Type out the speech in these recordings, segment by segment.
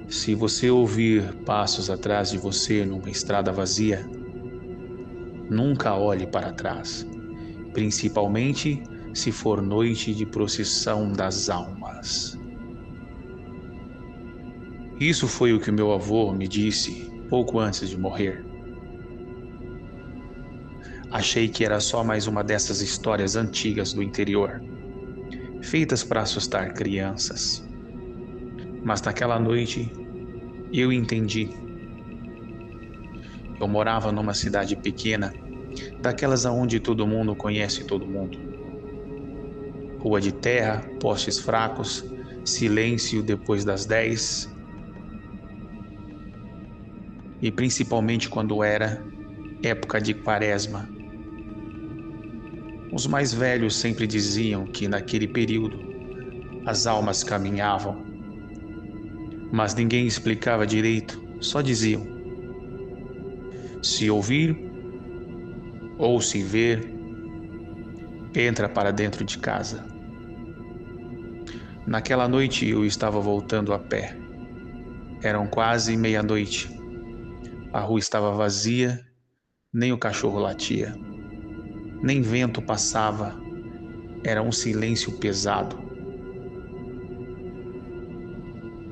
Se você ouvir passos atrás de você numa estrada vazia, nunca olhe para trás, principalmente se for noite de procissão das almas. Isso foi o que meu avô me disse pouco antes de morrer. Achei que era só mais uma dessas histórias antigas do interior, feitas para assustar crianças. Mas naquela noite eu entendi. Eu morava numa cidade pequena, daquelas aonde todo mundo conhece todo mundo. Rua de terra, postes fracos, silêncio depois das 10, e principalmente quando era época de quaresma. Os mais velhos sempre diziam que naquele período as almas caminhavam, mas ninguém explicava direito, só diziam: se ouvir ou se ver, entra para dentro de casa. Naquela noite eu estava voltando a pé. Eram quase meia-noite. A rua estava vazia, nem o cachorro latia, nem vento passava. Era um silêncio pesado.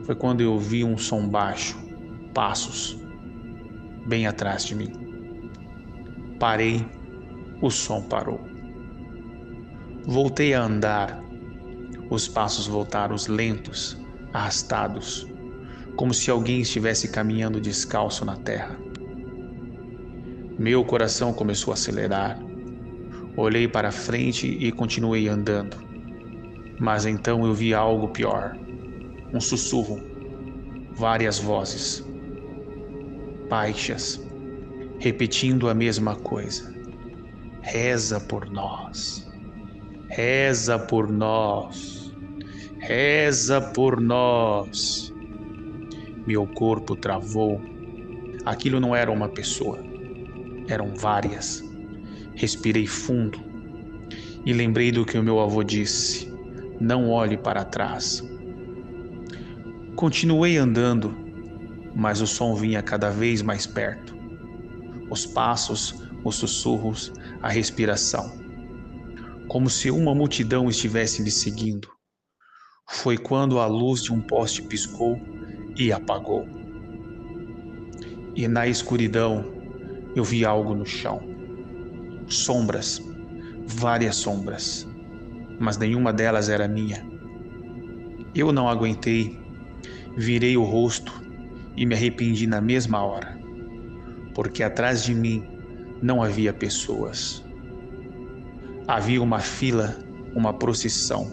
Foi quando eu ouvi um som baixo, passos, bem atrás de mim. Parei, o som parou. Voltei a andar. Os passos voltaram lentos, arrastados, como se alguém estivesse caminhando descalço na terra. Meu coração começou a acelerar. Olhei para frente e continuei andando. Mas então eu vi algo pior. Um sussurro. Várias vozes. Baixas. Repetindo a mesma coisa. Reza por nós. Reza por nós. Reza por nós. Meu corpo travou. Aquilo não era uma pessoa. Eram várias. Respirei fundo e lembrei do que o meu avô disse: não olhe para trás. Continuei andando, mas o som vinha cada vez mais perto. Os passos, os sussurros, a respiração. Como se uma multidão estivesse me seguindo. Foi quando a luz de um poste piscou e apagou. E na escuridão eu vi algo no chão. Sombras, várias sombras, mas nenhuma delas era minha. Eu não aguentei, virei o rosto e me arrependi na mesma hora, porque atrás de mim não havia pessoas. Havia uma fila, uma procissão,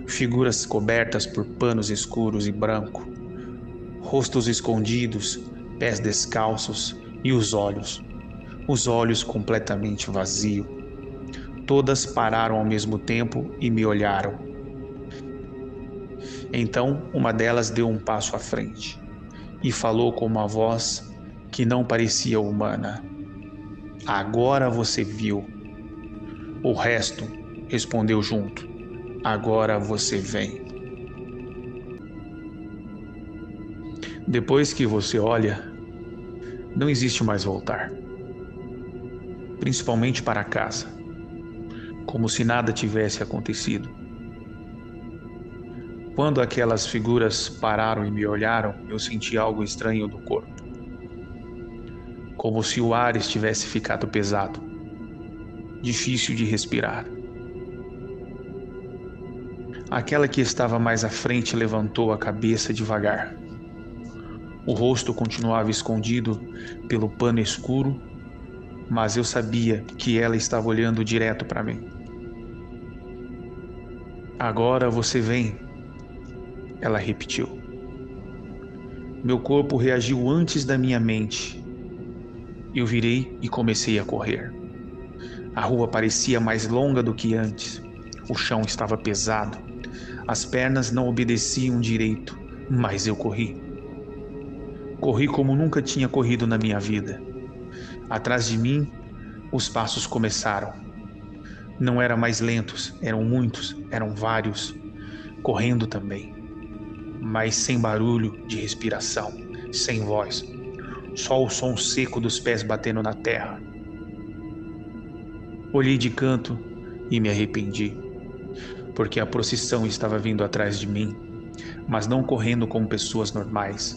figuras cobertas por panos escuros e branco, rostos escondidos, pés descalços e os olhos completamente vazios. Todas pararam ao mesmo tempo e me olharam. Então uma delas deu um passo à frente e falou com uma voz que não parecia humana: agora você viu. O resto respondeu junto: agora você vem. Depois que você olha, não existe mais voltar. Principalmente para casa, como se nada tivesse acontecido. Quando aquelas figuras pararam e me olharam, eu senti algo estranho no corpo. Como se o ar estivesse ficado pesado, difícil de respirar. Aquela que estava mais à frente levantou a cabeça devagar. O rosto continuava escondido pelo pano escuro, mas eu sabia que ela estava olhando direto para mim. Agora você vem, ela repetiu. Meu corpo reagiu antes da minha mente. Eu virei e comecei a correr. A rua parecia mais longa do que antes. O chão estava pesado. As pernas não obedeciam direito, mas eu corri. Corri como nunca tinha corrido na minha vida. Atrás de mim, os passos começaram. Não eram mais lentos, eram muitos, eram vários, correndo também. mas sem barulho de respiração, sem voz, só o som seco dos pés batendo na terra. Olhei de canto e me arrependi, porque a procissão estava vindo atrás de mim, mas não correndo como pessoas normais.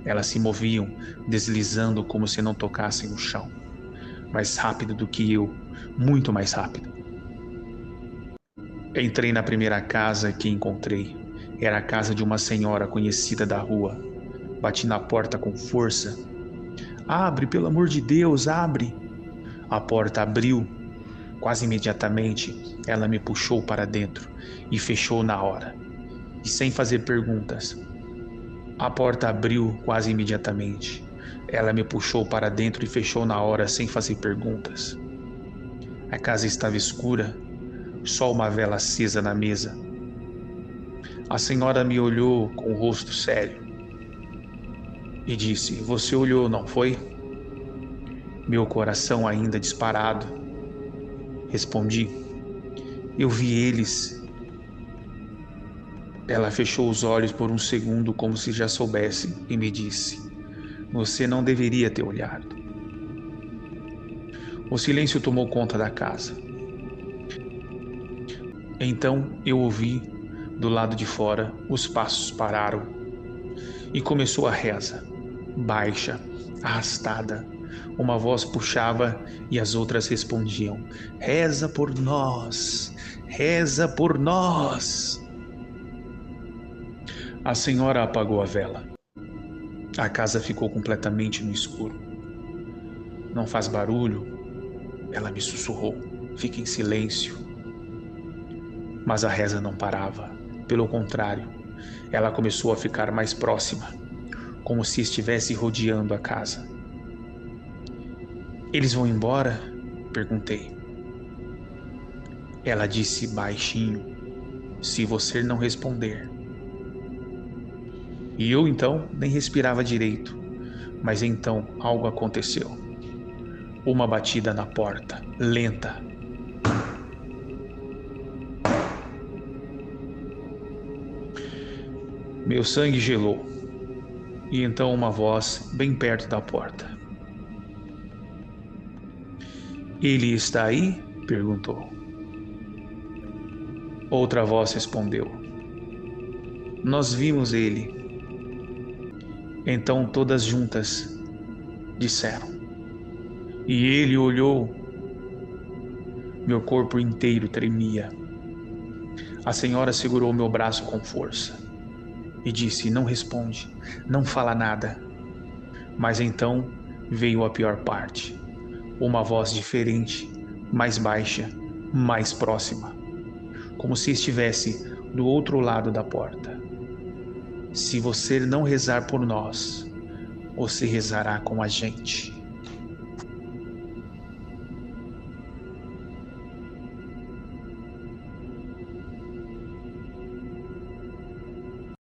Elas se moviam, deslizando como se não tocassem o chão, mais rápido do que eu, muito mais rápido. Entrei na primeira casa que encontrei. Era a casa de uma senhora conhecida da rua. Bati na porta com força. Abre, pelo amor de Deus, abre! A porta abriu. Quase imediatamente, ela me puxou para dentro e fechou na hora. E sem fazer perguntas. A porta abriu quase imediatamente. Ela me puxou para dentro e fechou na hora sem fazer perguntas. A casa estava escura, só uma vela acesa na mesa. A senhora me olhou com o rosto sério e disse: "Você olhou, não foi?" Meu coração ainda disparado. Respondi: "Eu vi eles." Ela fechou os olhos por um segundo como se já soubesse e me disse: "Você não deveria ter olhado." O silêncio tomou conta da casa. Então eu ouvi, do lado de fora, os passos pararam e começou a reza, baixa, arrastada. Uma voz puxava e as outras respondiam: "Reza por nós, reza por nós." A senhora apagou a vela. A casa ficou completamente no escuro. "Não faz barulho?" Ela me sussurrou. "Fique em silêncio." Mas a reza não parava. Pelo contrário, ela começou a ficar mais próxima, como se estivesse rodeando a casa. "Eles vão embora?" Perguntei. Ela disse baixinho: "Se você não responder." E eu então nem respirava direito, mas então algo aconteceu. Uma batida na porta, lenta. Meu sangue gelou. E então uma voz bem perto da porta: "Ele está aí?" perguntou. Outra voz respondeu: "Nós vimos ele." Então todas juntas disseram: "E ele olhou." Meu corpo inteiro tremia. A senhora segurou meu braço com força e disse: "Não responde, não fala nada." Mas então veio a pior parte. Uma voz diferente, mais baixa, mais próxima, como se estivesse do outro lado da porta: "Se você não rezar por nós, você rezará com a gente."